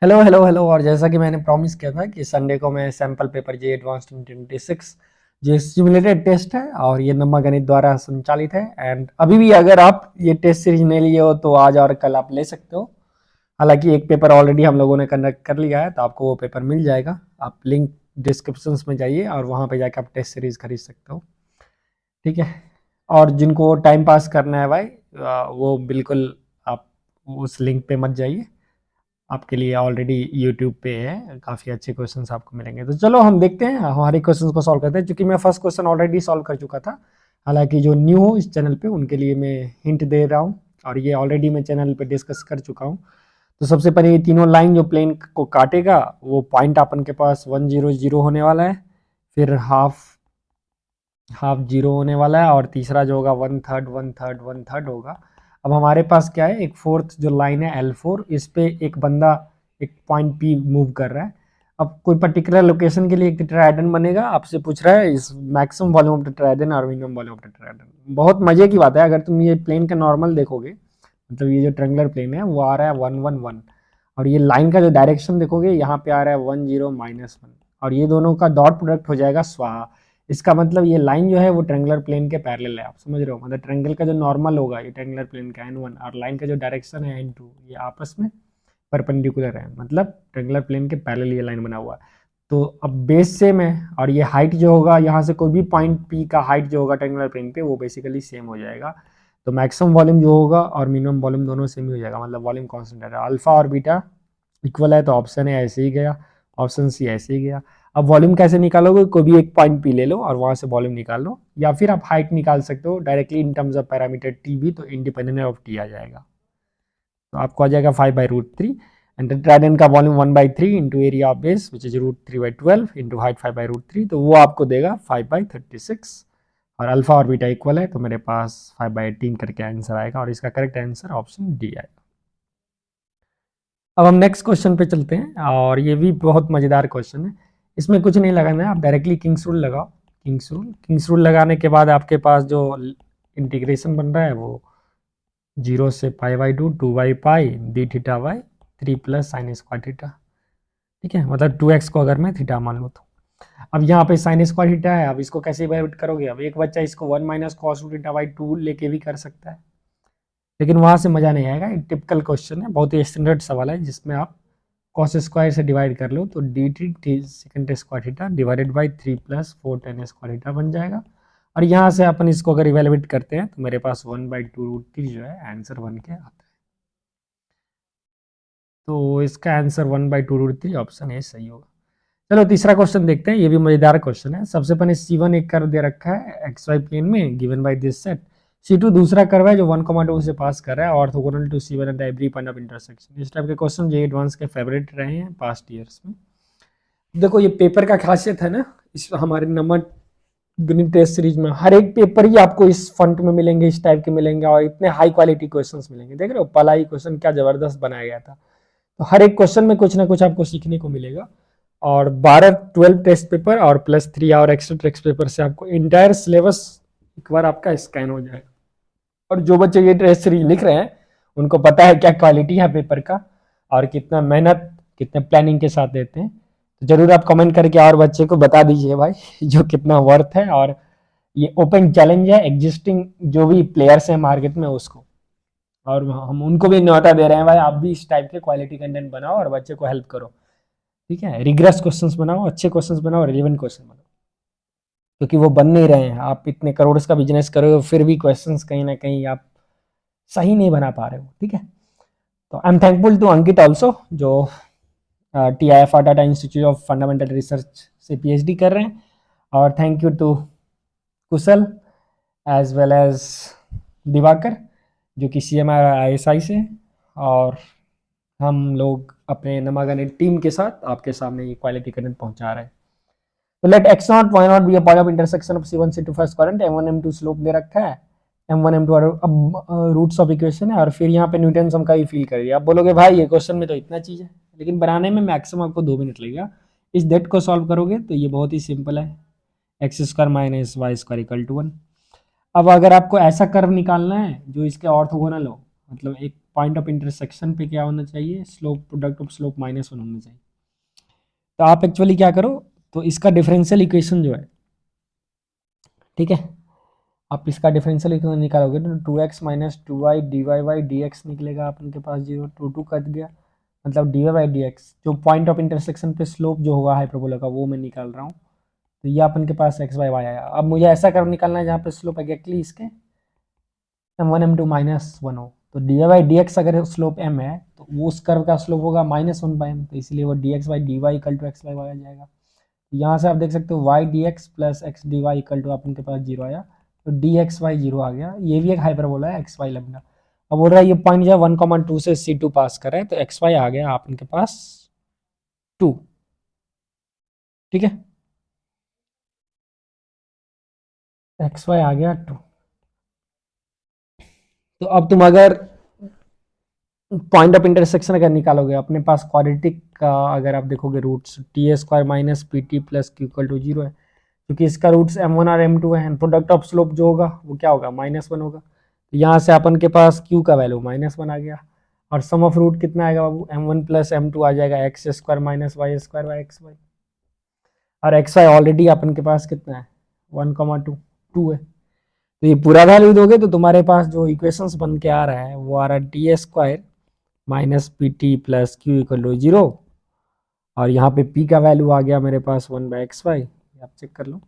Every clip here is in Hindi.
Hello hello hello. और जैसा कि मैंने प्रॉमिस किया था कि संडे को मैं सैम्पल पेपर जे एडवांस 2026 जो सिमुलेटेड टेस्ट है और ये नम्मा गणित द्वारा संचालित है। एंड अभी भी अगर आप ये टेस्ट सीरीज नहीं लिए हो तो आज और कल आप ले सकते हो। हालांकि एक पेपर ऑलरेडी हम लोगों ने कंडक्ट कर लिया है तो आपको वो पेपर मिल जाएगा। आप लिंक डिस्क्रिप्शन में जाइए और वहाँ पे जाके आप टेस्ट सीरीज खरीद सकते हो। ठीक है। और जिनको टाइम पास करना है भाई वो बिल्कुल आप उस लिंक पे मत जाइए। आपके लिए ऑलरेडी यूट्यूब पे है, काफ़ी अच्छे क्वेश्चंस आपको मिलेंगे। तो चलो हम देखते हैं, हमारे क्वेश्चंस को सॉल्व करते हैं। क्योंकि मैं फर्स्ट क्वेश्चन ऑलरेडी सॉल्व कर चुका था। हालांकि जो न्यू हो इस चैनल पे उनके लिए मैं हिंट दे रहा हूँ और ये ऑलरेडी मैं चैनल पे डिस्कस कर चुका हूँ। तो सबसे पहले ये तीनों लाइन जो प्लेन को काटेगा वो पॉइंट अपन के पास 1 0 0 होने वाला है। फिर हाफ हाफ जीरो होने वाला है और तीसरा जो होगा 1/3 1/3 1/3 होगा। अब हमारे पास क्या है, एक फोर्थ जो लाइन है L4, इस पे एक बंदा एक पॉइंट P मूव कर रहा है। अब कोई पर्टिकुलर लोकेशन के लिए एक टेट्राहेड्रन बनेगा, आपसे पूछ रहा है इस मैक्सिमम वॉल्यूम ऑफ टेट्राहेड्रन और मिनिमम वॉल्यूम ऑफ टेट्राहेड्रन। बहुत मजे की बात है, अगर तुम ये प्लेन का नॉर्मल देखोगे, मतलब ये जो ट्रेंगुलर प्लेन है वो आ रहा है 1 1 1 और ये लाइन का जो डायरेक्शन देखोगे यहाँ पे आ रहा है 1 0 - 1 और ये दोनों का डॉट प्रोडक्ट हो जाएगा स्वाहा। इसका मतलब ये लाइन जो है वो ट्रेंगुलर प्लेन के पैरेलल है। आप समझ रहे हो, मतलब ट्रेंगल का जो नॉर्मल होगा ये ट्रेंगुलर प्लेन का n1 और लाइन का जो डायरेक्शन है n2, ये आपस में परपेंडिकुलर है, मतलब ट्रेंगुलर प्लेन के पैरेलल ये लाइन बना हुआ है। तो अब बेस सेम है और ये हाइट जो होगा यहाँ से कोई भी पॉइंट P का हाइट जो होगा ट्रेंगुलर प्लेन पे वो बेसिकली सेम हो जाएगा। तो मैक्सिमम वॉल्यूम जो होगा और मिनिमम वॉल्यूम दोनों सेम ही हो जाएगा, मतलब वॉल्यूम कांस्टेंट है। अल्फा और बीटा इक्वल है तो ऑप्शन है ऐसे ही गया, ऑप्शन सी ऐसे ही गया। अब वॉल्यूम कैसे निकालोगे, कोई भी एक पॉइंट P ले लो और वहां से वॉल्यूम निकाल लो, या फिर आप हाइट निकाल सकते हो directly in terms of parameter T भी, तो इंडिपेंडेंट ऑफ टी आ जाएगा। तो आपको आ जाएगा 5/√3 एंड टेट्राहेड्रन का volume 1/3 into area of base which is √3/12 into height 5/√3, तो वो आपको देगा 5/36 और अल्फा और बीटा इक्वल है तो मेरे पास 5/18 करके आंसर आएगा और इसका करेक्ट आंसर ऑप्शन डी आएगा। अब हम नेक्स्ट क्वेश्चन पे चलते हैं और ये भी बहुत मज़ेदार क्वेश्चन है। इसमें कुछ नहीं लगाना है, आप डायरेक्टली किंग्स रूल लगाओ। किंग्स रूल लगाने के बाद आपके पास जो इंटीग्रेशन बन रहा है वो 0 से π/2 2/π D theta by 3 plus sine square theta. ठीक है, मतलब 2x को अगर मैं थीटा मान लूँ तो अब यहाँ पे साइन स्क्वायर थीटा है। अब इसको कैसे इवेल्यूएट करोगे, अब एक बच्चा इसको 1 - cos2 लेके भी कर सकता है, लेकिन वहां से मजा नहीं आएगा। एक टिपिकल क्वेश्चन है, बहुत ही स्टैंडर्ड सवाल है जिसमें आप कॉस स्क्वायर से डिवाइड कर लो तो D T second square theta divided by 3 plus 4 tan square theta बन जाएगा। और यहाँ से अपन इसको अगर इवेलुएट करते हैं तो मेरे पास 1/2√3 जो है आंसर 1 के आता है। तो इसका आंसर 1/2√3 ऑप्शन ए सही होगा। चलो तीसरा क्वेश्चन देखते हैं, ये भी मजेदार क्वेश्चन है। सबसे पहले C1 एक कर्व दे रखा है XY प्लेन में given by this set. C2 दूसरा कर्व है जो 1, 2 से पास कर रहा है orthogonal to C1 at every point of intersection. इस टाइप के क्वेश्चन जो एडवांस के फेवरेट रहे हैं पास्ट ईयर्स में। देखो ये पेपर का खासियत है ना, इस हमारे नंबर गणित टेस्ट सीरीज में हर एक पेपर ही आपको इस फंट में मिलेंगे, इस टाइप के मिलेंगे और इतने हाई क्वालिटी क्वेश्चंस मिलेंगे। देख रहे हो पहला ही क्वेश्चन क्या जबरदस्त बनाया गया था। तो हर एक क्वेश्चन में कुछ ना कुछ आपको सीखने को मिलेगा। और 12 टेस्ट पेपर और +3 और एक्स्ट्रा टेस्ट पेपर से आपको इंटायर सिलेबस एक बार आपका स्कैन हो जाएगा। और जो बच्चे ये टेस्ट सीरीज लिख रहे हैं उनको पता है क्या क्वालिटी है पेपर का और कितना मेहनत कितने प्लानिंग के साथ देते हैं। तो जरूर आप कमेंट करके और बच्चे को बता दीजिए भाई जो कितना वर्थ है। और ये ओपन चैलेंज है एग्जिस्टिंग जो भी प्लेयर्स हैं मार्केट में उसको, और हम उनको भी न्योता दे रहे हैं भाई आप भी इस टाइप के क्वालिटी कंटेंट बनाओ और बच्चे को हेल्प करो। ठीक है, रिग्रेस क्वेश्चंस बनाओ, अच्छे क्वेश्चंस बनाओ, रिलेवेंट क्वेश्चन बनाओ, क्योंकि वो बन नहीं रहे हैं। आप इतने करोड़ का बिजनेस कर रहे हो फिर भी क्वेश्चंस कहीं ना कहीं आप सही नहीं बना पा रहे हो। ठीक है, तो I am thankful to Ankit also जो TIFR Tata Institute of Fundamental Research से PhD कर रहे हैं। और thank you to Kushal as well as Diwakar जो कि CMR ISI से। और हम लोग अपने नमागणित टीम के साथ आपके सामने ये क्वालिटी कंटेंट पहुंचा रहे हैं। तो let x0 y0 be a point of intersection of C1 C2 first quadrant, M1 M2 slope दे रखा है, M1 M2 अब रूट्स ऑफ इक्वेशन है और फिर यहाँ पे न्यूटन सम का ही फील करिए। आप बोलोगे भाई ये क्वेश्चन में तो इतना चीज है, लेकिन बनाने में मैक्सिमम आपको 2 मिनट लगेगा। इस डेट को सॉल्व करोगे तो ये बहुत ही सिंपल है, x² - y² = 1। अब अगर आपको ऐसा कर्व निकालना है जो इसके ऑर्थोगोनल हो, मतलब एक पॉइंट ऑफ इंटरसेक्शन पे क्या होना चाहिए, स्लोप, प्रोडक्ट ऑफ स्लोप -1 होना चाहिए। तो आप एक्चुअली क्या करो, तो इसका डिफरेंशियल इक्वेशन जो है, ठीक है, आप इसका डिफरेंशियल इक्वेशन निकालोगे तो 2x minus 2y dy by D x निकलेगा अपन के पास, 0 2 कट गया, मतलब dy बाई डी एक्स, जो पॉइंट ऑफ इंटरसेक्शन पे स्लोप जो होगा हाइपरबोला का वो मैं निकाल रहा हूँ। तो ये अपन के पास x बाई वाई आया। अब मुझे ऐसा कर्व निकालना है जहाँ पे स्लोप एग्जैक्टली इसके m1 m2 -1 हो। तो dy बाई डी एक्स अगर स्लोप m है तो वो उस कर्व का स्लोप होगा -1/m, तो इसलिए वो dx by dy equal to x by y आ जाएगा। यहाँ से आप देख सकते हो y dx plus x dy equal to अपन के पास 0 आया, तो dx बाई 0 आ गया। ये भी एक हाइपरबोला है x वाई लैम्डा। अब बोल रहा है ये पॉइंट जो है 1,2 से C2 पास कर रहा है, तो एक्स वाई आ गया अपन के पास 2, ठीक है, एक्स वाई आ गया 2। तो अब तुम अगर पॉइंट ऑफ इंटरसेक्शन अगर निकालोगे अपने पास क्वाड्रेटिक का, अगर आप देखोगे roots t square minus p t plus q equal to 0 है, क्योंकि इसका रूट्स m1 और m2 है, प्रोडक्ट ऑफ स्लोप जो होगा वो क्या होगा, -1 होगा। तो यहाँ से अपन के पास q का वैल्यू -1 आ गया, और सम ऑफ रूट कितना आएगा बाबू, m1 प्लस m2 आ जाएगा x square minus y square by x y, और एक्स वाई ऑलरेडी अपन के पास कितना है 1,2 2 है। तो ये पूरा वैल्यू दोगे तो तुम्हारे पास जो इक्वेशंस बन के आ रहा है वो आ रहा है t square minus p t plus q equal to 0, और यहाँ पे p का वैल्यू आ गया मेरे पास 1/xy, आप चेक कर लो।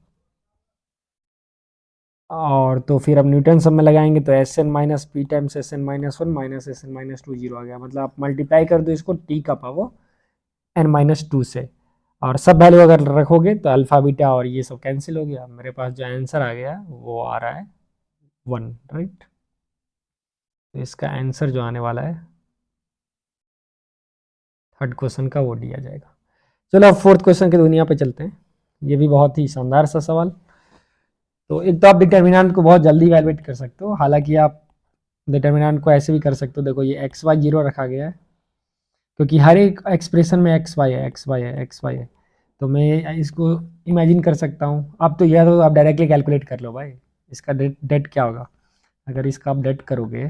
और तो फिर अब न्यूटन सब में लगाएंगे तो s n minus p times s n -1 minus s n -2 0 आ गया। मतलब आप मल्टीप्लाई कर दो इसको t का पावर n-2 से, और सब वैल्यू अगर रखोगे तो अल्फा बीटा और ये सब कैंसिल हो गया। मेरे पास जो आंसर आ गया वो आ रहा है 1, राइट। तो इसका आंसर जो आने वाला है थर्ड क्वेश्चन का वो दिया जाएगा। चलो अब फोर्थ क्वेश्चन की दुनिया पे चलते हैं। ये भी बहुत ही शानदार सा सवाल। तो एक तो आप डिटर्मिनेंट को बहुत जल्दी वैल्यूएट कर सकते हो, हालांकि आप डिटर्मिनेंट को ऐसे भी कर सकते हो। देखो ये एक्स वाई 0 रखा गया है क्योंकि हर एक एक्सप्रेशन में एक्स वाई है, एक्स वाई है, एक्स वाई है। तो मैं इसको इमेजिन कर सकता हूँ। अब तो यह तो आप डायरेक्टली कैलकुलेट कर लो भाई, इसका डेट क्या होगा। अगर इसका आप डेट करोगे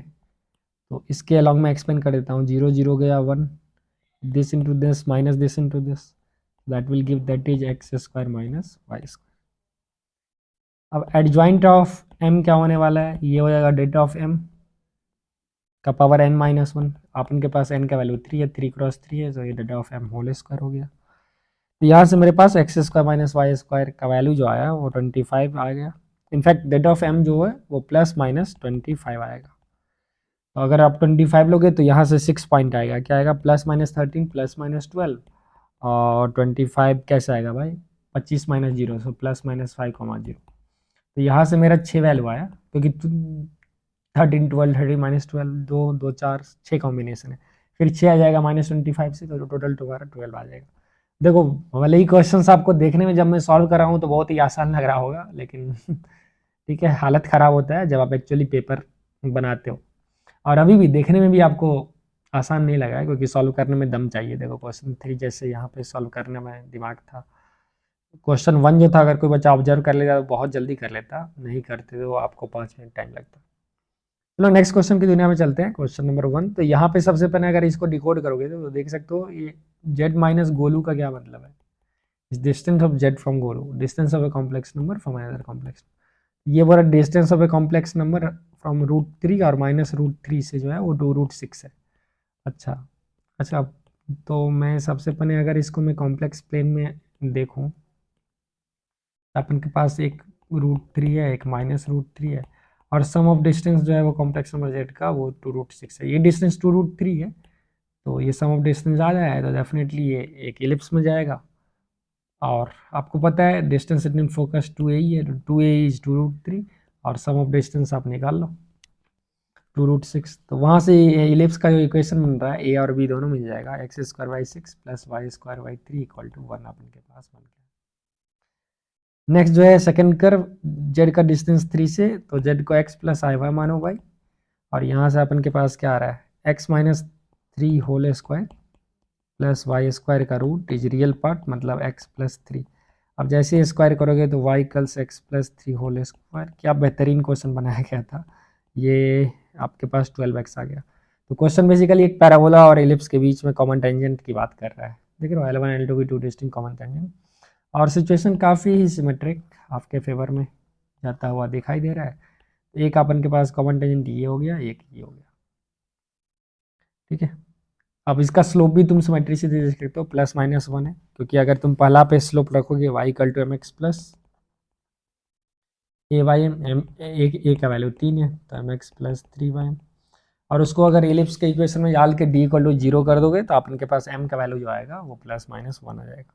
तो इसके अलॉन्ग में एक्सपेंड कर देता हूँ, 0 0 गया 1, this into this minus this into this, that will give that is x square minus y square. अब एडजॉइंट ऑफ m क्या होने वाला है, ये हो जाएगा डेट ऑफ m का पावर n-1। अपन के पास n का वैल्यू 3 है, 3 क्रॉस 3 है, तो ये det of m whole square हो गया। तो यहाँ से मेरे पास x square minus y square का वैल्यू जो आया वो 25 आ गया। इनफैक्ट डेट ऑफ m जो है वो +-25 आएगा। तो अगर आप 25 लोगे तो यहाँ से 6 पॉइंट आएगा, क्या आएगा, +-13 +-12, और 25 कैसे आएगा भाई, 25 - 0, सो +-5,0। तो यहाँ से मेरा 6 वैल्यू आया, क्योंकि 13 12 30 -12 2 2 4 6 कॉम्बिनेशन है, फिर 6 आ जाएगा -25 से, तो टोटल तुम्हारा 12 आ जाएगा। देखो भले ही क्वेश्चंस आपको देखने में जब मैं सॉल्व कर रहा हूँ तो बहुत ही आसान लग रहा होगा, लेकिन ठीक है, हालत ख़राब होता है जब आप एक्चुअली पेपर बनाते हो। और अभी भी देखने में भी आपको आसान नहीं लगा है, क्योंकि सॉल्व करने में दम चाहिए। देखो क्वेश्चन 3 जैसे यहाँ पे सॉल्व करने में दिमाग था। क्वेश्चन 1 जो था अगर कोई बच्चा ऑब्जर्व कर लेता तो बहुत जल्दी कर लेता, नहीं करते तो आपको 5 मिनट टाइम लगता। चलो नेक्स्ट क्वेश्चन की दुनिया में चलते हैं। क्वेश्चन नंबर 1, तो यहाँ पे सबसे पहले अगर इसको डिकोड करोगे तो देख सकते हो ये z माइनस गोलू का क्या मतलब है, इस distance of z from Golu, distance of a complex number from another complex. ये बोला distance of a complex number from √3 और -√3 से जो है वो √6 है। अच्छा अच्छा, तो मैं सबसे पहले अगर इसको मैं कॉम्प्लेक्स प्लेन में देखूं, अपन के पास एक √3 है, एक -√3 है, और सम ऑफ डिस्टेंस जो है वो कॉम्प्लेक्स नंबर z का वो 2√6 है। ये डिस्टेंस 2√3 है, तो ये सम ऑफ डिस्टेंस आ जाए तो डेफिनेटली ये एक इलिप्स में जाएगा। और आपको पता है डिस्टेंस इन फोकस 2a ही है, तो 2a इज 2√3, और सम ऑफ डिस्टेंस आप निकाल लो 2√6। तो वहाँ से इलिप्स का जो इक्वेशन बन रहा है a और b दोनों मिल जाएगा, x² / 6 + y² / 3 = 1 अपन के पास बन गया। नेक्स्ट जो है सेकंड कर्व, z का डिस्टेंस 3 से, तो z को x + i y मानो भाई, और यहाँ से अपन के पास क्या आ रहा है, x - 3 whole square plus y square का रूट इज रियल पार्ट, मतलब x + 3। अब जैसे ही स्क्वायर करोगे तो y = x + 3 होल स्क्वायर। क्या बेहतरीन क्वेश्चन बनाया गया था ये, आपके पास 12x आ गया। तो क्वेश्चन बेसिकली एक पैराबोला और एलिप्स के बीच में कॉमन टेंजेंट की बात कर रहा है। देख रहे हो L1 L2 की टू डिस्टिंक्ट कॉमन टेंजेंट, और सिचुएशन काफ़ी ही सिमेट्रिक आपके फेवर में जाता हुआ दिखाई दे रहा है। एक अपन के पास कॉमन टेंजेंट ये हो गया, एक ये हो गया, ठीक है। अब इसका स्लोप भी तुम सिमेट्री से देख सकते हो, +-1 है, क्योंकि अगर तुम पहला पे स्लोप रखोगे y = mx प्लस ए वाई एम, ए का वैल्यू 3 है तो mx प्लस 3y, और उसको अगर एलिप्स के इक्वेशन में डाल के d = 0 कर दोगे तो अपन के पास m का वैल्यू जो आएगा वो +-1 आ जाएगा।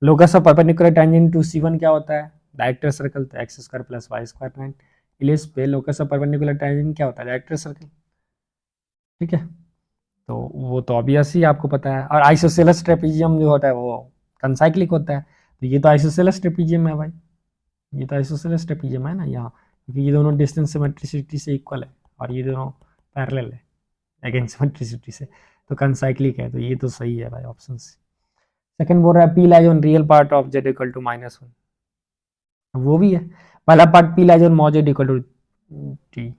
Locus of perpendicular tangent to C1 क्या होता है? डायरेक्टर सर्कल, तो x² + y² 9। एलिप्स पे लोकस ऑफ परपेंडिकुलर टेंजेंट क्या होता है? डायरेक्टर सर्कल, ठीक है। तो वो तो ऑब्वियस ही आपको पता है। और आइसोसेलेस ट्रेपीजियम जो होता है वो कंसाइक्लिक होता है, तो ये तो आइसोसेलेस ट्रेपीजियम है भाई, ये तो आइसोसेलेस ट्रेपीजियम है ना यहाँ, क्योंकि ये दोनों डिस्टेंस सिमेट्रिसिटी से इक्वल है और ये दोनों पैरेलल है अगेंस्ट सिमेट्रिसिटी से, तो कंसाइक्लिक है, तो ये तो सही है भाई, ऑप्शन सी। सेकंड बोल रहा है P lies on real part of z = -1, वो भी है। पहला part P lies on mod z = t।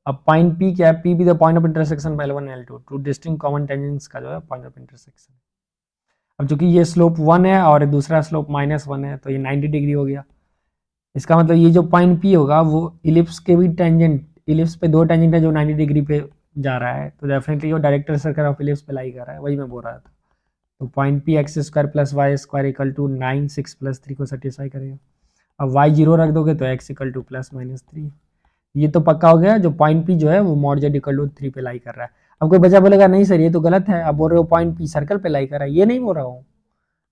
अब पॉइंट पी क्या है? पी भी the point of intersection L1 L2, two distinct common tangents का जो है पॉइंट ऑफ इंटरसेक्शन। अब चूंकि ये स्लोप 1 है और दूसरा स्लोप -1 है, तो ये 90 डिग्री हो गया। इसका मतलब ये जो पॉइंट पी होगा वो इलिप्स के भी टेंजेंट, इलिप्स पे दो टेंजेंट है जो 90 डिग्री पे जा रहा है, तो डेफिनेटली वो डायरेक्टर सर्कल ऑफ इलिप्स पे लाई कर रहा है, वही मैं बोल रहा था। तो पॉइंट पी x² + y² = 9, 6 + 3 को सेटिस्फाई करेगा। अब y 0 रख दोगे तो x = +-3। ये तो पक्का हो गया, जो पॉइंट पी जो है वो मॉड z = 3 पे लाई कर रहा है। अब कोई बच्चा बोलेगा नहीं सर ये तो गलत है, अब बोल रहे हो पॉइंट पी सर्कल पे लाई कर रहा है, ये नहीं बोल रहा हूँ।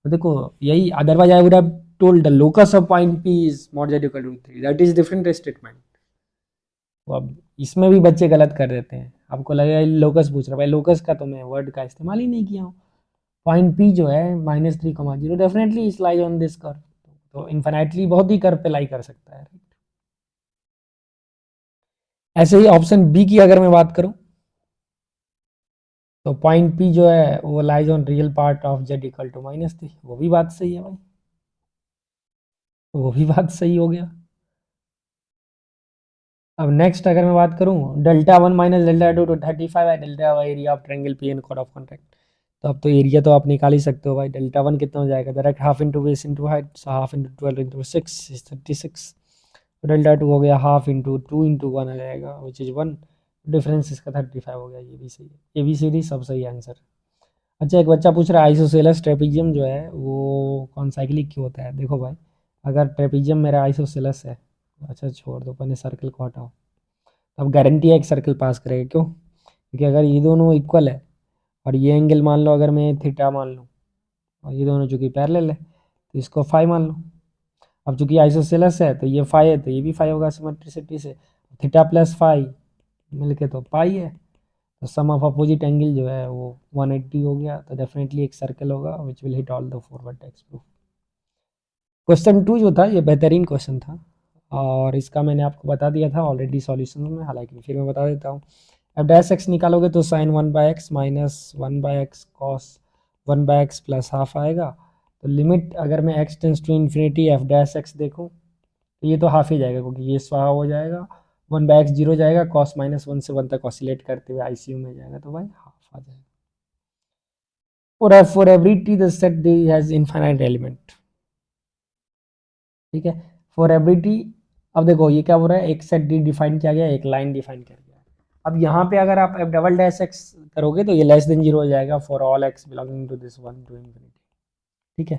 तो देखो यही, otherwise I would have told the locus of point P is mod z = 3, that is different statement. तो अब इसमें भी बच्चे गलत कर देते हैं, आपको लगेगा लोकस पूछ रहा है, भाई लोकस का तो मैं वर्ड का इस्तेमाल ही नहीं किया हूँ। पॉइंट पी जो है -3,0 definitely is lie on this curve, तो इन्फिनाइटली बहुत ही कर्व पे लाई कर सकता है। ऐसे ही ऑप्शन बी की अगर मैं बात करूं, तो पॉइंट पी जो है वो lies on real part of z = -3, वो भी बात सही है भाई, वो भी बात सही हो गया। अब नेक्स्ट अगर मैं बात करूं, Δ1 - Δ2 तो 35 है, Δ area of triangle P N कोड ऑफ कॉन्टैक्ट। तो अब तो एरिया तो आप निकाल ही सकते हो भाई, Δ1 कितना हो जाएगा? Direct half into base into height, so half into 12 into 6 is 36। Δ2 हो गया हाफ इंटू 2 इंटू 1 आ जाएगा विच इज 1, डिफरेंस इसका 35 हो गया। ये भी सही है, ए बी सी डी सब सही आंसर। अच्छा एक बच्चा पूछ रहा है आइसोसेलेस ट्रेपीजियम जो है वो कौन साइक्लिक क्यों होता है? देखो भाई, अगर ट्रेपीजियम मेरा आइसोसेलेस है, अच्छा छोड़ दो, पहले सर्कल को हटाओ, अब गारंटी है एक सर्कल पास करेगा, क्यों? क्योंकि अगर ये दोनों इक्वल है और ये एंगल मान लो अगर मैं थीटा मान लूँ, और ये दोनों चूंकि पैरेलल है तो इसको फाई मान लो। अब चूंकि आइसोसेलेस है तो ये फाई है तो ये भी फाई होगा सिमेट्रिसिटी से, थीटा प्लस फाई मिलके तो पाई है, तो सम ऑफ अपोजिट एंगल जो है वो 180 हो गया, तो डेफिनेटली एक सर्कल होगा which will hit all the four vertex proof. Question 2 जो था ये बेहतरीन क्वेश्चन था, और इसका मैंने आपको बता दिया था ऑलरेडी सॉल्यूशन में, हालांकि फिर मैं बता देता हूँ। अब डैश एक्स निकालोगे तो sine 1/x minus 1/x cos 1/x plus half आएगा। तो लिमिट अगर मैं x tends to infinity f dash x देखूँ तो ये तो हाफ ही जाएगा, क्योंकि ये स्वाहा हो जाएगा, 1/x 0 जाएगा, कॉस -1 से 1 तक ऑसिलेट करते हुए आईसीयू में जाएगा, तो भाई हाफ आ जाएगा। for every t the set d has infinite element, ठीक है, फॉर एवरी टी। अब देखो ये क्या हो रहा है, एक सेट डी डिफाइन किया गया, एक लाइन डिफाइन किया गया। अब यहाँ पे अगर आप एफ डबल डैश एक्स करोगे तो ये लेस देन 0 हो जाएगा for all x belonging to this 1 to infinity, ठीक है।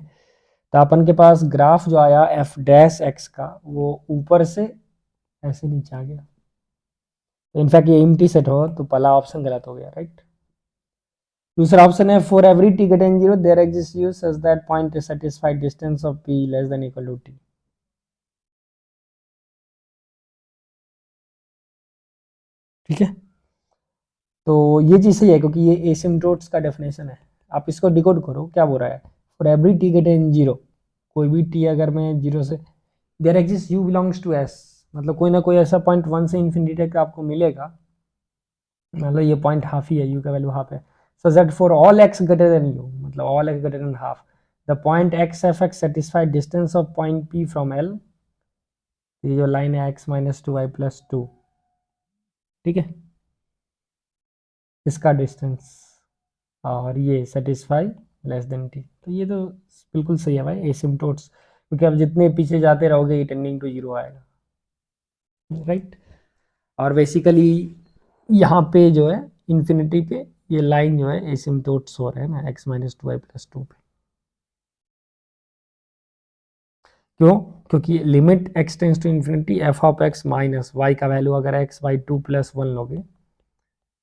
तो अपन के पास ग्राफ जो आया एफ डैश एक्स का वो ऊपर से ऐसे नीचे आ गया, तो इनफैक्ट ये एम्प्टी सेट हो तो पहला ऑप्शन गलत हो गया, राइट। दूसरा ऑप्शन है for every t greater than 0 there exist u such that point satisfied distance of p less than equal to t, ठीक है। तो ये चीज़ सही है क्योंकि ये एसिम्प्टोट्स का डेफिनेशन है। आप इसको डिकोड करो, क्या बोल रहा है, for every t greater than 0, कोई भी टी अगर मैं 0 से, there exist u belongs to s, मतलब कोई ना कोई ऐसा पॉइंट 1 से इन्फिनिटी तक आपको मिलेगा, मतलब ये पॉइंट हाफ ही है, यू का वैल्यू हाफ है, so that for all x greater than you, मतलब all x greater than half, the point x f x satisfied distance of point P from L, ये जो लाइन है x - 2y + 2, ठीक है। इसका डिस्टेंस, और ये सेटिस्फाई लेस देन टी। तो ये तो बिल्कुल सही है भाई, एसिम्पटोट्स, क्योंकि अब जितने पीछे जाते रहोगे ये टेंडिंग टू जीरो आएगा, राइट। और बेसिकली यहाँ पे जो है इन्फिनिटी पे ये लाइन जो है एसिम्पटोट्स हो रहे हैं ना, x माइनस 2y प्लस 2 पे। क्यों? क्योंकि limit x tends to infinity f of x minus y का वैल्यू अगर x बाई 2 प्लस 1 लोगे,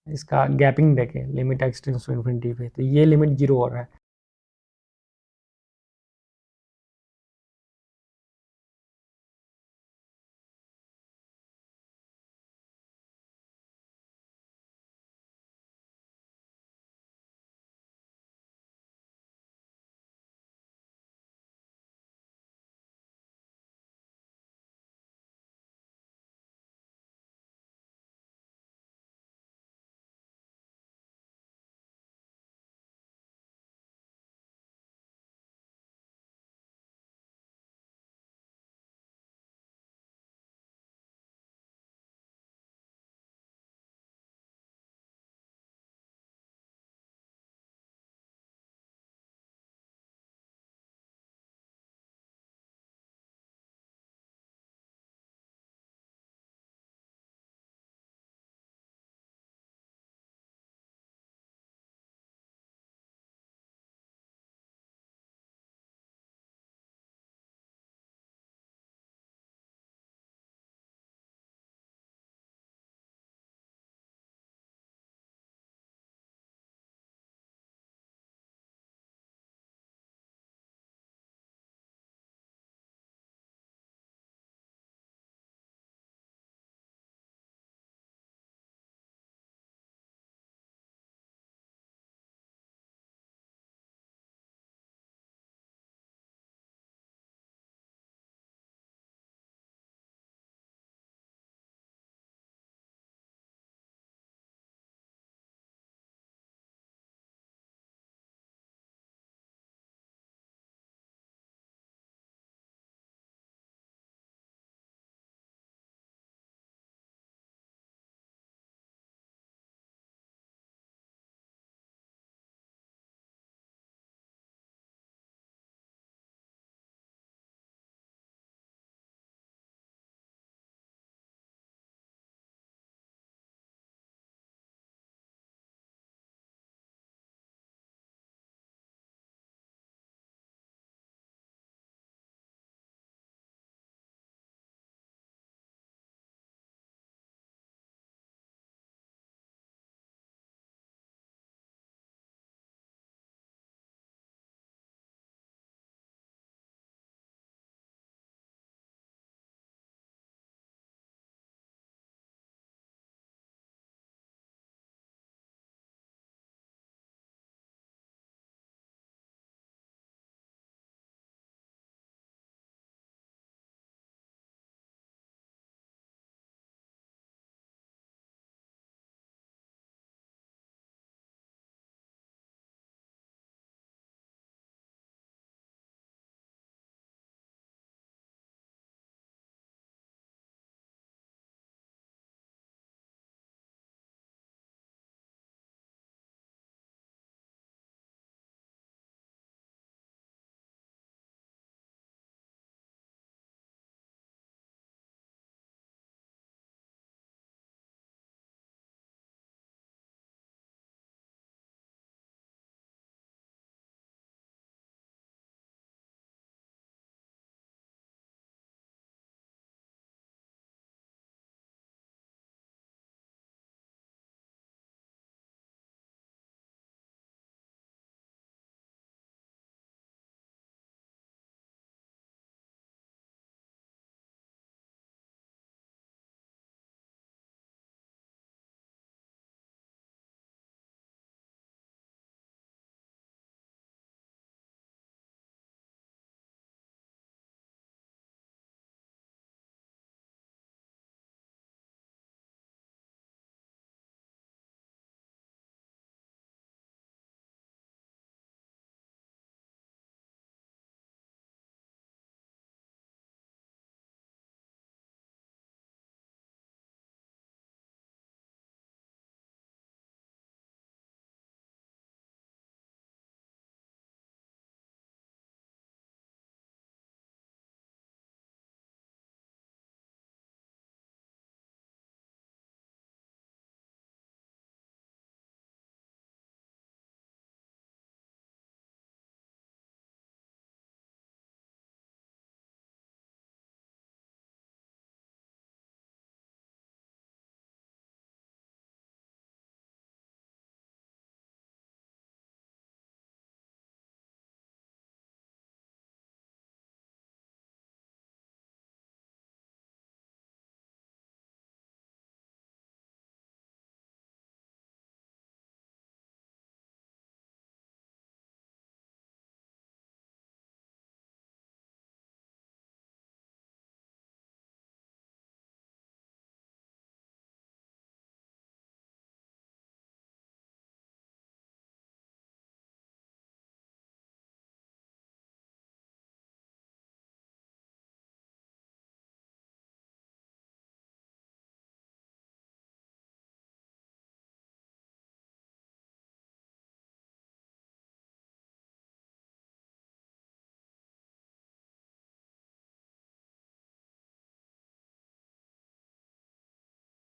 इसका गैपिंग देखें limit x tends to infinity पे, तो ये लिमिट जीरो हो रहा है।